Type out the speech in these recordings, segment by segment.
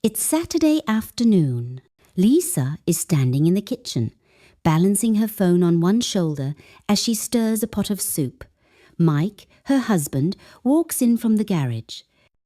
It's Saturday afternoon. Lisa is standing in the kitchen, balancing her phone on one shoulder as she stirs a pot of soup. Mike, her husband, walks in from the garage.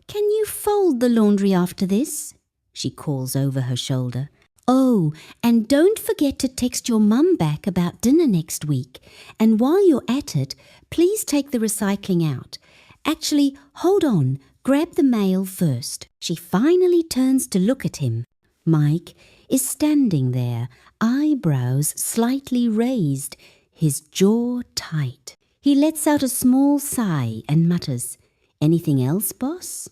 "Can you fold the laundry after this?" she calls over her shoulder. "Oh, and don't forget to text your mum back about dinner next week. And while you're at it, please take the recycling out. Actually, hold on, grab the mail first." She finally turns to look at him. Mike is standing there, eyebrows slightly raised, his jaw tight. He lets out a small sigh and mutters, "Anything else, boss?"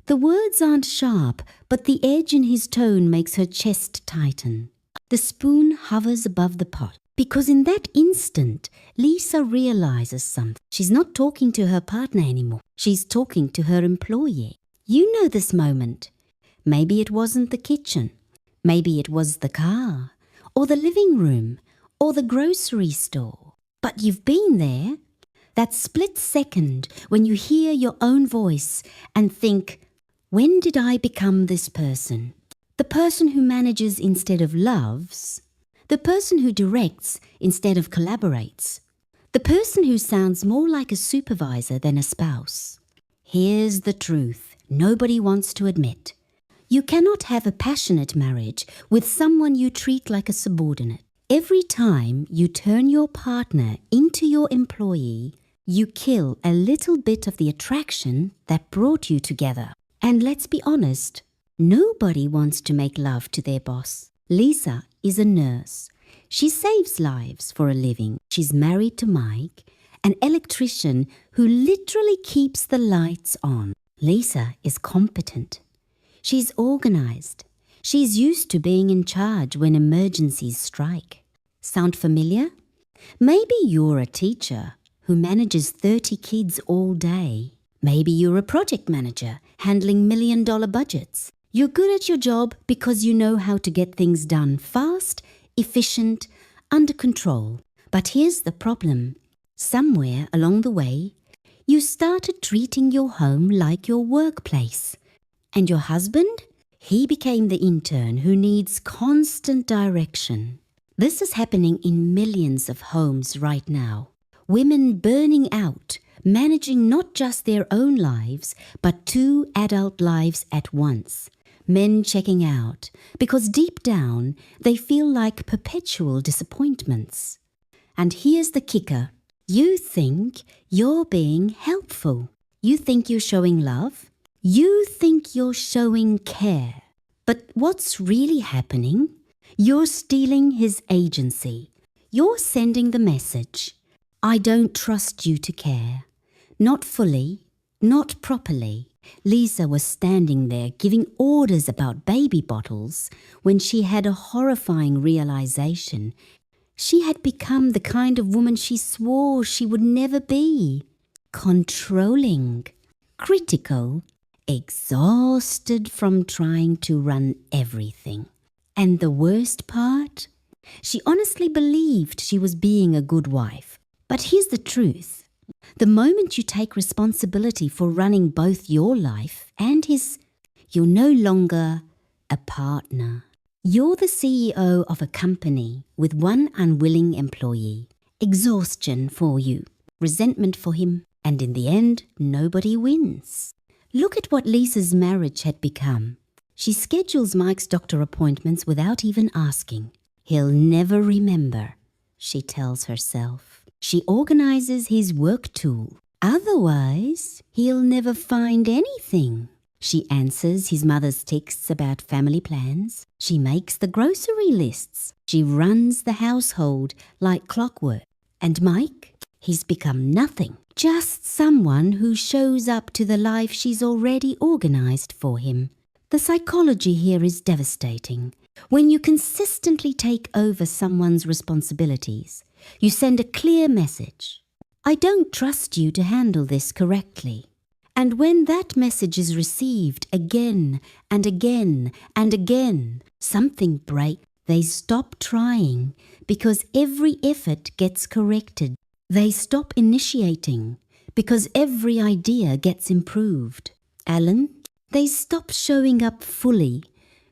The words aren't sharp, but the edge in his tone makes her chest tighten. The spoon hovers above the pot, because in that instant, Lisa realizes something. She's not talking to her partner anymore. She's talking to her employee. You know this moment. Maybe it wasn't the kitchen. Maybe it was the car, or the living room, or the grocery store. But you've been there. That split second when you hear your own voice and think, when did I become this person? The person who manages instead of loves. The person who directs instead of collaborates. The person who sounds more like a supervisor than a spouse. Here's the truth nobody wants to admit. You cannot have a passionate marriage with someone you treat like a subordinate. Every time you turn your partner into your employee, you kill a little bit of the attraction that brought you together. And let's be honest, nobody wants to make love to their boss. Lisa is a nurse. She saves lives for a living. She's married to Mike, an electrician who literally keeps the lights on. Lisa is competent. She's organized. She's used to being in charge when emergencies strike. Sound familiar? Maybe you're a teacher who manages 30 kids all day. Maybe you're a project manager handling million-dollar budgets. You're good at your job because you know how to get things done fast, efficient, under control. But here's the problem. Somewhere along the way, you started treating your home like your workplace. And your husband? He became the intern who needs constant direction. This is happening in millions of homes right now. Women burning out, managing not just their own lives, but 2 adult lives at once. Men checking out, because deep down they feel like perpetual disappointments. And here's the kicker. You think you're being helpful. You think you're showing love. You think you're showing care. But what's really happening? You're stealing his agency. You're sending the message, I don't trust you to care. Not fully, not properly. Lisa was standing there giving orders about baby bottles when she had a horrifying realization. She had become the kind of woman she swore she would never be. Controlling, critical, exhausted from trying to run everything. And the worst part? She honestly believed she was being a good wife. But here's the truth. The moment you take responsibility for running both your life and his, you're no longer a partner. You're the CEO of a company with one unwilling employee. Exhaustion for you, resentment for him, and in the end, nobody wins. Look at what Lisa's marriage had become. She schedules Mike's doctor appointments without even asking. He'll never remember, she tells herself. She organizes his work tool. Otherwise, he'll never find anything. She answers his mother's texts about family plans. She makes the grocery lists. She runs the household like clockwork. And Mike? He's become nothing. Just someone who shows up to the life she's already organized for him. The psychology here is devastating. When you consistently take over someone's responsibilities, you send a clear message. I don't trust you to handle this correctly. And when that message is received again and again and again, something breaks. They stop trying because every effort gets corrected. They stop initiating because every idea gets improved. Alan, they stop showing up fully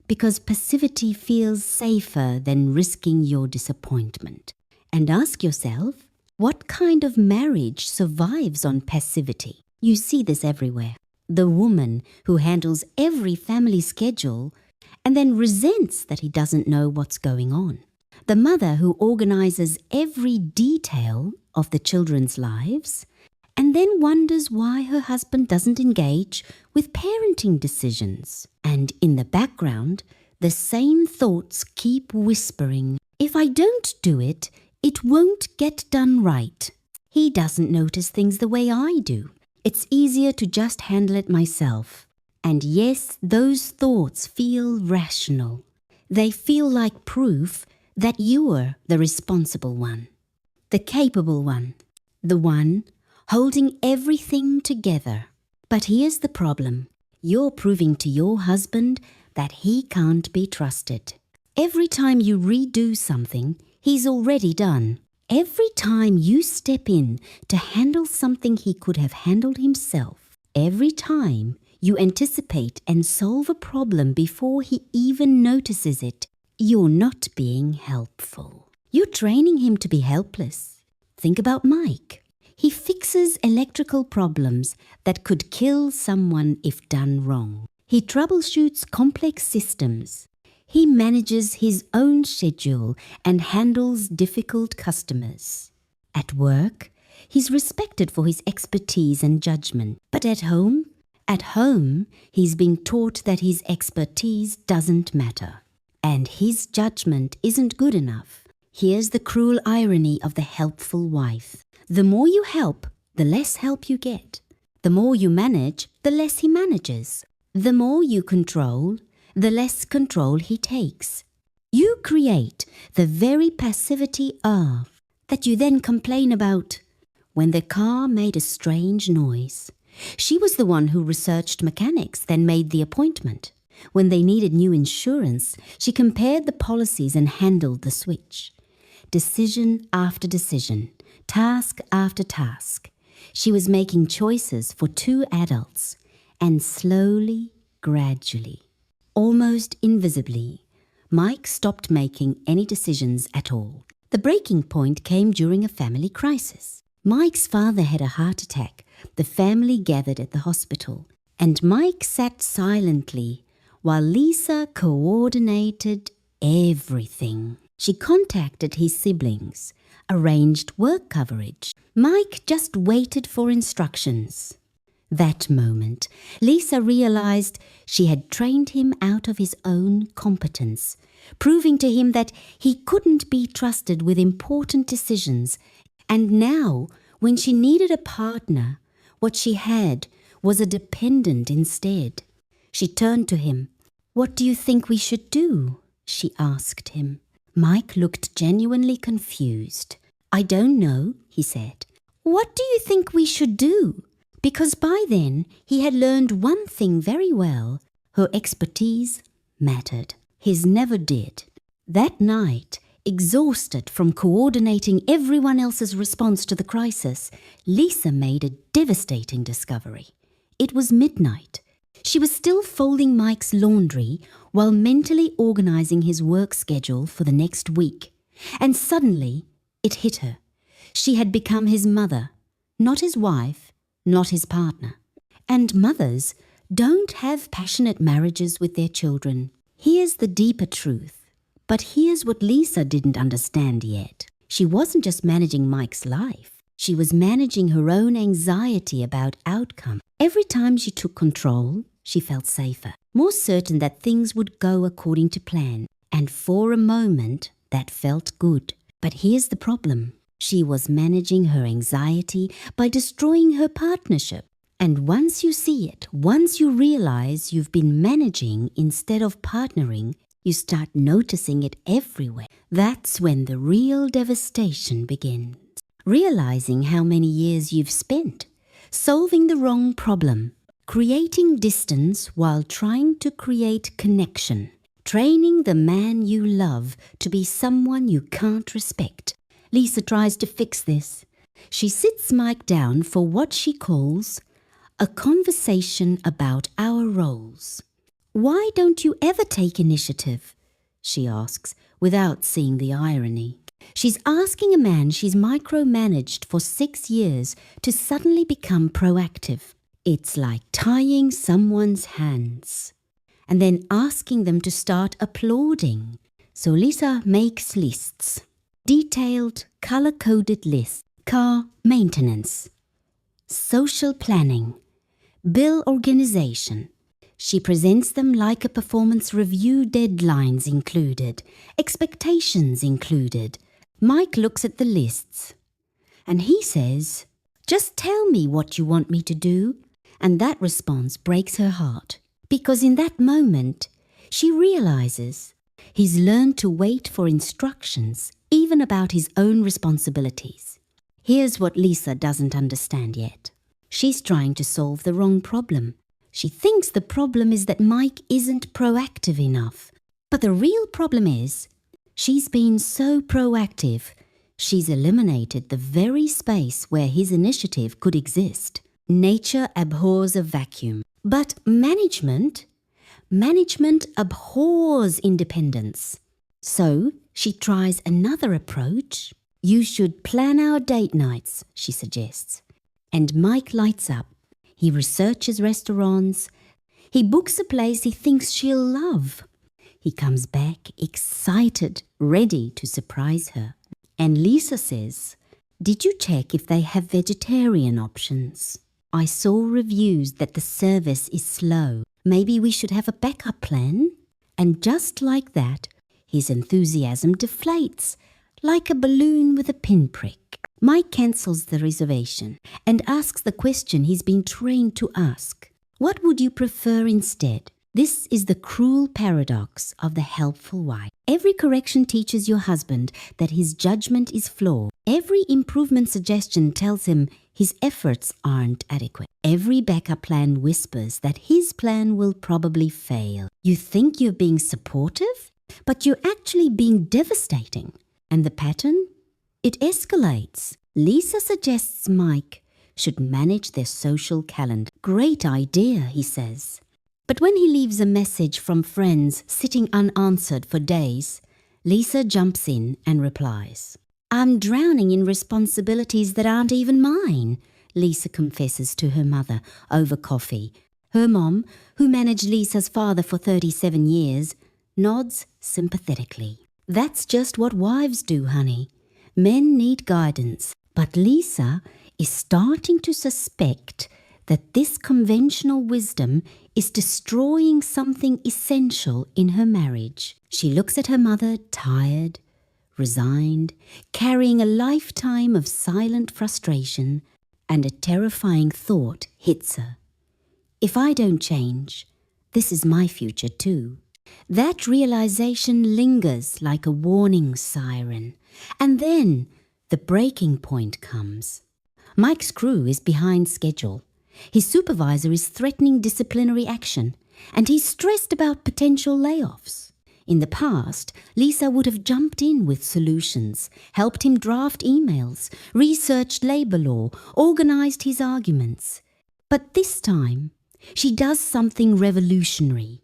because passivity feels safer than risking your disappointment. And ask yourself, what kind of marriage survives on passivity? You see this everywhere. The woman who handles every family schedule and then resents that he doesn't know what's going on. The mother who organizes every detail of the children's lives and then wonders why her husband doesn't engage with parenting decisions. And in the background, the same thoughts keep whispering, if I don't do it, it won't get done right. He doesn't notice things the way I do. It's easier to just handle it myself. And yes, those thoughts feel rational. They feel like proof that you're the responsible one, the capable one, the one holding everything together. But here's the problem. You're proving to your husband that he can't be trusted. Every time you redo something, he's already done. Every time you step in to handle something he could have handled himself, every time you anticipate and solve a problem before he even notices it, you're not being helpful. You're training him to be helpless. Think about Mike. He fixes electrical problems that could kill someone if done wrong. He troubleshoots complex systems. He manages his own schedule and handles difficult customers. At work, he's respected for his expertise and judgment. But at home, he's being taught that his expertise doesn't matter. And his judgment isn't good enough. Here's the cruel irony of the helpful wife. The more you help, the less help you get. The more you manage, the less he manages. The more you control, the less control he takes. You create the very passivity that you then complain about. When the car made a strange noise, she was the one who researched mechanics, then made the appointment. When they needed new insurance, she compared the policies and handled the switch. Decision after decision, task after task. She was making choices for two adults, and slowly, gradually, almost invisibly, Mike stopped making any decisions at all. The breaking point came during a family crisis. Mike's father had a heart attack. The family gathered at the hospital, and Mike sat silently while Lisa coordinated everything. She contacted his siblings, arranged work coverage. Mike just waited for instructions. That moment, Lisa realized she had trained him out of his own competence, proving to him that he couldn't be trusted with important decisions. And now, when she needed a partner, what she had was a dependent instead. She turned to him. "What do you think we should do?" she asked him. Mike looked genuinely confused. "I don't know," he said. "What do you think we should do?" Because by then he had learned one thing very well. Her expertise mattered. His never did. That night, exhausted from coordinating everyone else's response to the crisis, Lisa made a devastating discovery. It was midnight. She was still folding Mike's laundry while mentally organizing his work schedule for the next week. And suddenly, it hit her. She had become his mother, not his wife, not his partner. And mothers don't have passionate marriages with their children. Here's the deeper truth. But here's what Lisa didn't understand yet. She wasn't just managing Mike's life. She was managing her own anxiety about outcome. Every time she took control, she felt safer, more certain that things would go according to plan. And for a moment, that felt good. But here's the problem. She was managing her anxiety by destroying her partnership. And once you see it, once you realize you've been managing instead of partnering, you start noticing it everywhere. That's when the real devastation begins. Realizing how many years you've spent solving the wrong problem, creating distance while trying to create connection, training the man you love to be someone you can't respect. Lisa tries to fix this. She sits Mike down for what she calls a conversation about our roles. "Why don't you ever take initiative?" she asks, without seeing the irony. She's asking a man she's micromanaged for 6 years to suddenly become proactive. It's like tying someone's hands and then asking them to start applauding. So Lisa makes lists. Detailed, color-coded lists. Car maintenance, social planning, bill organization. She presents them like a performance review, deadlines included, expectations included. Mike looks at the lists and he says, "Just tell me what you want me to do." And that response breaks her heart because in that moment, she realizes he's learned to wait for instructions even about his own responsibilities. Here's what Lisa doesn't understand yet. She's trying to solve the wrong problem. She thinks the problem is that Mike isn't proactive enough. But the real problem is, she's been so proactive, she's eliminated the very space where his initiative could exist. Nature abhors a vacuum. But management abhors independence. So she tries another approach. "You should plan our date nights," she suggests. And Mike lights up. He researches restaurants. He books a place he thinks she'll love. He comes back excited, ready to surprise her. And Lisa says, "Did you check if they have vegetarian options? I saw reviews that the service is slow. Maybe we should have a backup plan." And just like that, his enthusiasm deflates, like a balloon with a pinprick. Mike cancels the reservation and asks the question he's been trained to ask. What would you prefer instead? This is the cruel paradox of the helpful wife. Every correction teaches your husband that his judgment is flawed. Every improvement suggestion tells him his efforts aren't adequate. Every backup plan whispers that his plan will probably fail. You think you're being supportive, but you're actually being devastating. And the pattern? It escalates. Lisa suggests Mike should manage their social calendar. "Great idea," he says. But when he leaves a message from friends sitting unanswered for days, Lisa jumps in and replies. "I'm drowning in responsibilities that aren't even mine," Lisa confesses to her mother over coffee. Her mom, who managed Lisa's father for 37 years, nods sympathetically. "That's just what wives do, honey. Men need guidance." But Lisa is starting to suspect that this conventional wisdom is destroying something essential in her marriage. She looks at her mother, tired, resigned, carrying a lifetime of silent frustration, and a terrifying thought hits her. If I don't change, this is my future too. That realization lingers like a warning siren. And then the breaking point comes. Mike's crew is behind schedule. His supervisor is threatening disciplinary action, and he's stressed about potential layoffs. In the past, Lisa would have jumped in with solutions, helped him draft emails, researched labor law, organized his arguments. But this time, she does something revolutionary.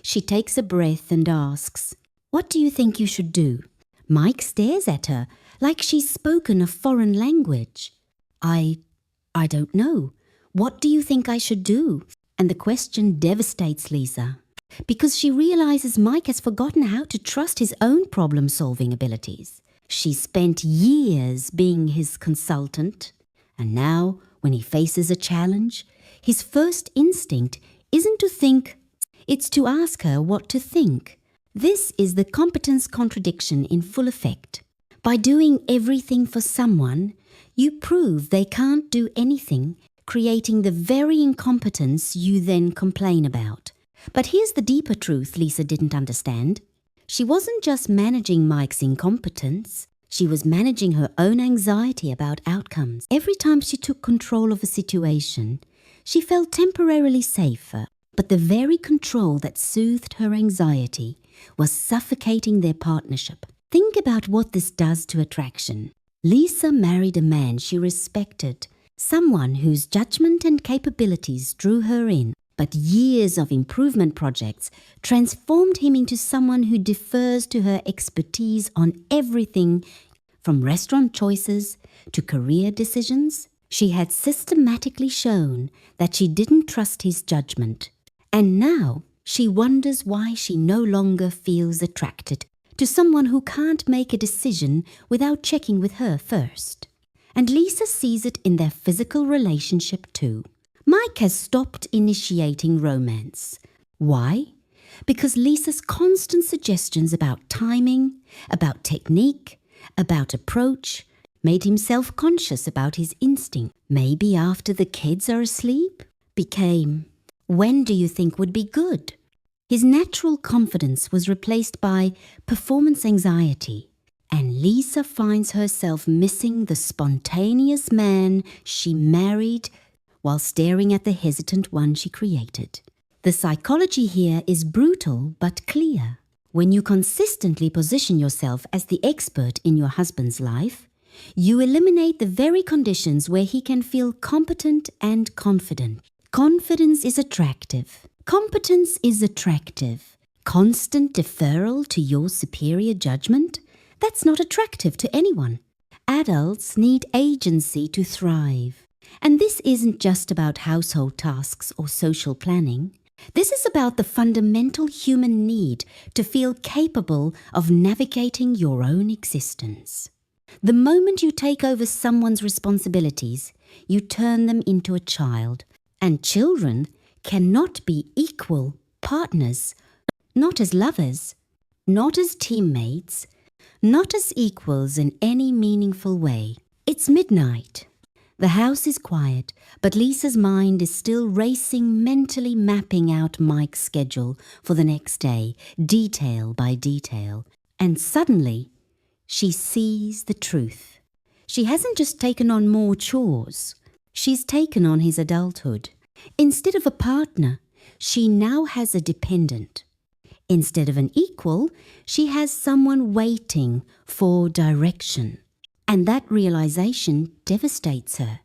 She takes a breath and asks, "What do you think you should do?" Mike stares at her like she's spoken a foreign language. I don't know. What do you think I should do?" And the question devastates Lisa because she realizes Mike has forgotten how to trust his own problem-solving abilities. She spent years being his consultant, and now, when he faces a challenge, his first instinct isn't to think, it's to ask her what to think. This is the competence contradiction in full effect. By doing everything for someone, you prove they can't do anything, creating the very incompetence you then complain about. But here's the deeper truth Lisa didn't understand. She wasn't just managing Mike's incompetence, she was managing her own anxiety about outcomes. Every time she took control of a situation, she felt temporarily safer. But the very control that soothed her anxiety was suffocating their partnership. Think about what this does to attraction. Lisa married a man she respected, someone whose judgment and capabilities drew her in. But years of improvement projects transformed him into someone who defers to her expertise on everything from restaurant choices to career decisions. She had systematically shown that she didn't trust his judgment. And now she wonders why she no longer feels attracted to someone who can't make a decision without checking with her first. And Lisa sees it in their physical relationship too. Mike has stopped initiating romance. Why? Because Lisa's constant suggestions about timing, about technique, about approach, made him self-conscious about his instinct. Maybe after the kids are asleep, became, when do you think would be good? His natural confidence was replaced by performance anxiety, and Lisa finds herself missing the spontaneous man she married while staring at the hesitant one she created. The psychology here is brutal but clear. When you consistently position yourself as the expert in your husband's life, you eliminate the very conditions where he can feel competent and confident. Confidence is attractive. Competence is attractive. Constant deferral to your superior judgment? That's not attractive to anyone. Adults need agency to thrive. And this isn't just about household tasks or social planning. This is about the fundamental human need to feel capable of navigating your own existence. The moment you take over someone's responsibilities, you turn them into a child. And children cannot be equal partners, not as lovers, not as teammates, not as equals in any meaningful way. It's midnight. The house is quiet, but Lisa's mind is still racing, mentally mapping out Mike's schedule for the next day, detail by detail. And suddenly, she sees the truth. She hasn't just taken on more chores. She's taken on his adulthood. Instead of a partner, she now has a dependent. Instead of an equal, she has someone waiting for direction. And that realization devastates her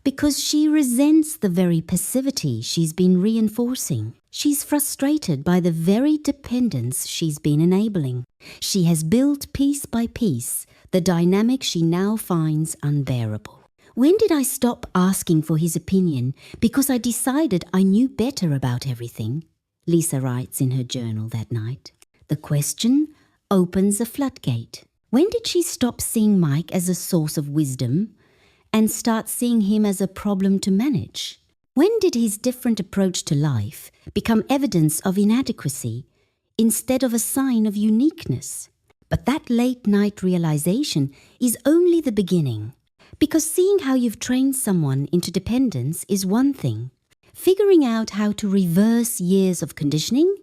because she resents the very passivity she's been reinforcing. She's frustrated by the very dependence she's been enabling. She has built piece by piece the dynamic she now finds unbearable. When did I stop asking for his opinion because I decided I knew better about everything? Lisa writes in her journal that night. The question opens a floodgate. When did she stop seeing Mike as a source of wisdom and start seeing him as a problem to manage? When did his different approach to life become evidence of inadequacy instead of a sign of uniqueness? But that late-night realization is only the beginning, because seeing how you've trained someone into dependence is one thing. Figuring out how to reverse years of conditioning,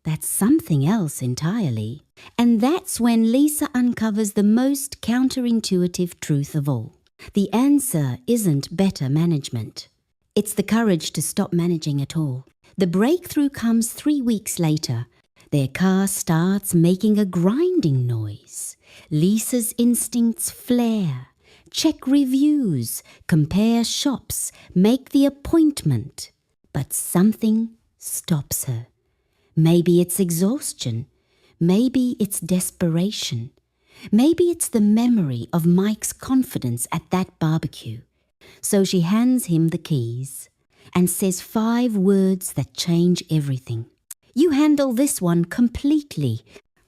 that's something else entirely. And that's when Lisa uncovers the most counterintuitive truth of all. The answer isn't better management. It's the courage to stop managing at all. The breakthrough comes 3 weeks later. Their car starts making a grinding noise. Lisa's instincts flare. Check reviews, compare shops, make the appointment. But something stops her. Maybe it's exhaustion. Maybe it's desperation. Maybe it's the memory of Mike's confidence at that barbecue. So she hands him the keys and says 5 words that change everything. You handle this one completely.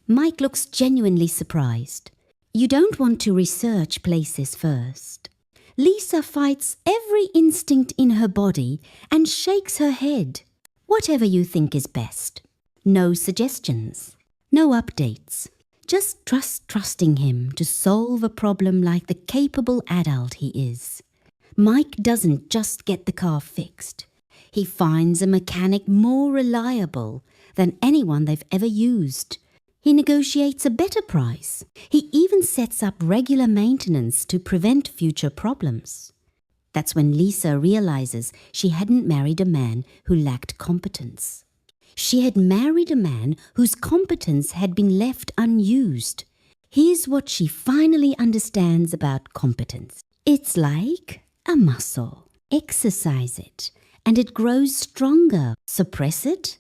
Mike looks genuinely surprised. You don't want to research places first. Lisa fights every instinct in her body and shakes her head. Whatever you think is best. No suggestions. No updates. Just trusting him to solve a problem like the capable adult he is. Mike doesn't just get the car fixed. He finds a mechanic more reliable than anyone they've ever used. He negotiates a better price. He even sets up regular maintenance to prevent future problems. That's when Lisa realizes she hadn't married a man who lacked competence. She had married a man whose competence had been left unused. Here's what she finally understands about competence. It's like a muscle. Exercise it, and it grows stronger. Suppress it,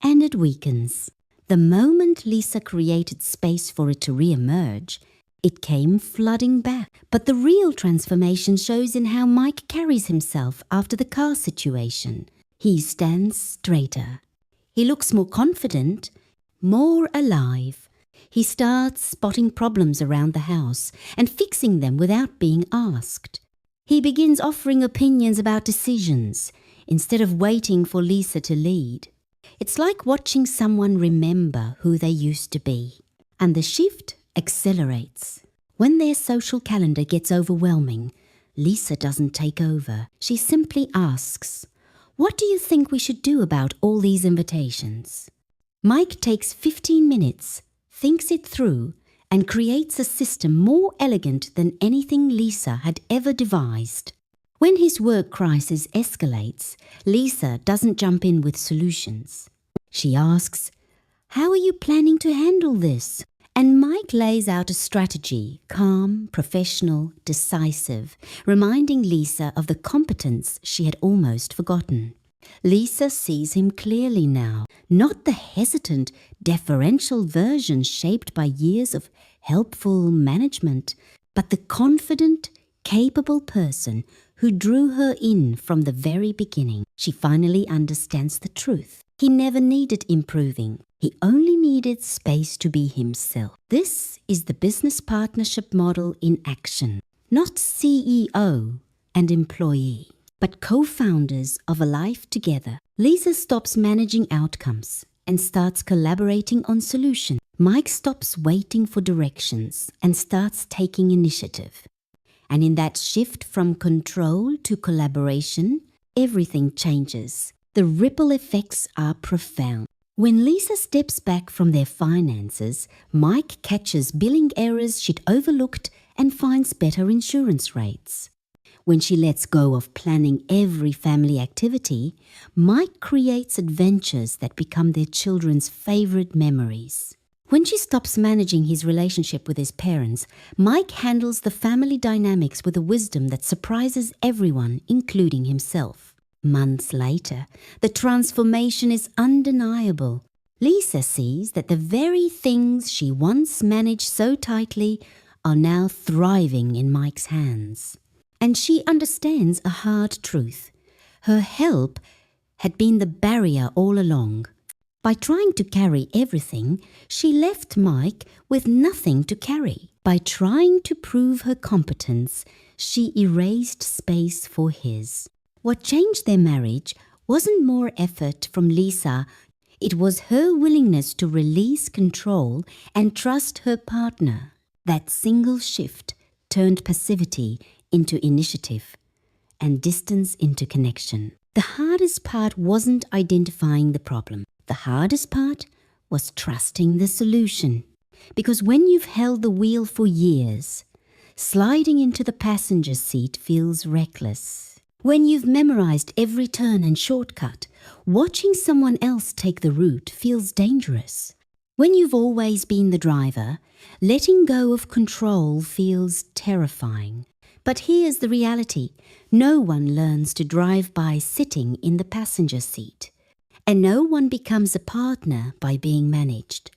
and it weakens. The moment Lisa created space for it to re-emerge, it came flooding back. But the real transformation shows in how Mike carries himself after the car situation. He stands straighter. He looks more confident, more alive. He starts spotting problems around the house and fixing them without being asked. He begins offering opinions about decisions instead of waiting for Lisa to lead. It's like watching someone remember who they used to be. And the shift accelerates. When their social calendar gets overwhelming, Lisa doesn't take over. She simply asks, "What do you think we should do about all these invitations?" Mike takes 15 minutes, thinks it through, and creates a system more elegant than anything Lisa had ever devised. When his work crisis escalates, Lisa doesn't jump in with solutions. She asks, "How are you planning to handle this?" And Mike lays out a strategy, calm, professional, decisive, reminding Lisa of the competence she had almost forgotten. Lisa sees him clearly now, not the hesitant, deferential version shaped by years of helpful management, but the confident, capable person who drew her in from the very beginning. She finally understands the truth. He never needed improving. He only needed space to be himself. This is the business partnership model in action. Not CEO and employee, but co-founders of a life together. Lisa stops managing outcomes and starts collaborating on solutions. Mike stops waiting for directions and starts taking initiative. And in that shift from control to collaboration, everything changes. The ripple effects are profound. When Lisa steps back from their finances, Mike catches billing errors she'd overlooked and finds better insurance rates. When she lets go of planning every family activity, Mike creates adventures that become their children's favorite memories. When she stops managing his relationship with his parents, Mike handles the family dynamics with a wisdom that surprises everyone, including himself. Months later, the transformation is undeniable. Lisa sees that the very things she once managed so tightly are now thriving in Mike's hands. And she understands a hard truth. Her help had been the barrier all along. By trying to carry everything, she left Mike with nothing to carry. By trying to prove her competence, she erased space for his. What changed their marriage wasn't more effort from Lisa. It was her willingness to release control and trust her partner. That single shift turned passivity into initiative and distance into connection. The hardest part wasn't identifying the problem. The hardest part was trusting the solution. Because when you've held the wheel for years, sliding into the passenger seat feels reckless. When you've memorized every turn and shortcut, watching someone else take the route feels dangerous. When you've always been the driver, letting go of control feels terrifying. But here's the reality. No one learns to drive by sitting in the passenger seat. And no one becomes a partner by being managed.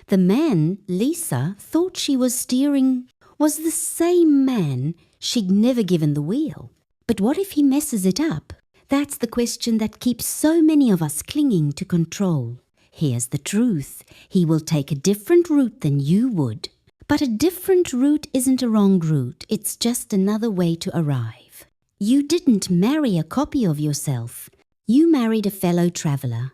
The man Lisa thought she was steering was the same man she'd never given the wheel. But what if he messes it up? That's the question that keeps so many of us clinging to control. Here's the truth. He will take a different route than you would. But a different route isn't a wrong route. It's just another way to arrive. You didn't marry a copy of yourself. You married a fellow traveler.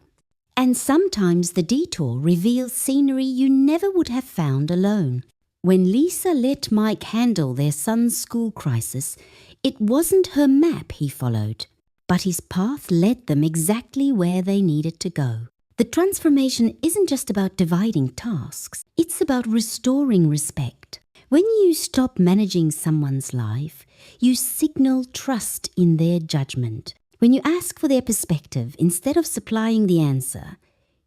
And sometimes the detour reveals scenery you never would have found alone. When Lisa let Mike handle their son's school crisis, it wasn't her map he followed, but his path led them exactly where they needed to go. The transformation isn't just about dividing tasks, it's about restoring respect. When you stop managing someone's life, you signal trust in their judgment. When you ask for their perspective instead of supplying the answer,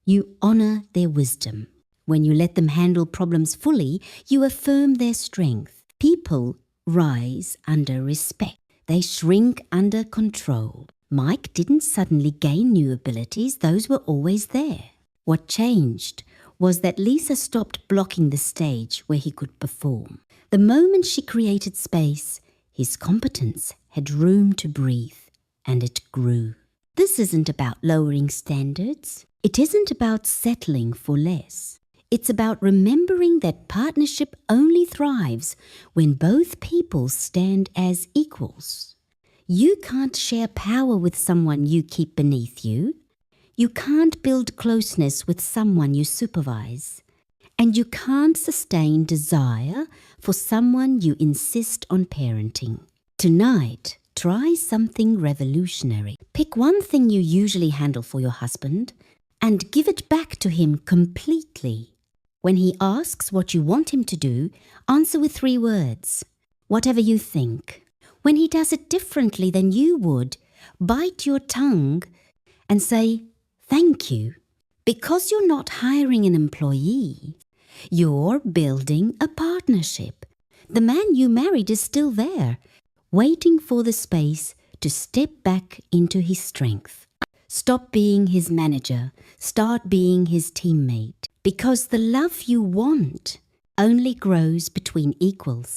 you honor their wisdom. When you let them handle problems fully, you affirm their strength. People rise under respect. They shrink under control. Mike didn't suddenly gain new abilities, those were always there. What changed was that Lisa stopped blocking the stage where he could perform. The moment she created space, his competence had room to breathe, and it grew. This isn't about lowering standards. It isn't about settling for less. It's about remembering that partnership only thrives when both people stand as equals. You can't share power with someone you keep beneath you. You can't build closeness with someone you supervise. And you can't sustain desire for someone you insist on parenting. Tonight, try something revolutionary. Pick one thing you usually handle for your husband and give it back to him completely. When he asks what you want him to do, answer with 3 words. Whatever you think. When he does it differently than you would, bite your tongue and say, "Thank you." Because you're not hiring an employee, you're building a partnership. The man you married is still there, waiting for the space to step back into his strength. Stop being his manager. Start being his teammate. Because the love you want only grows between equals.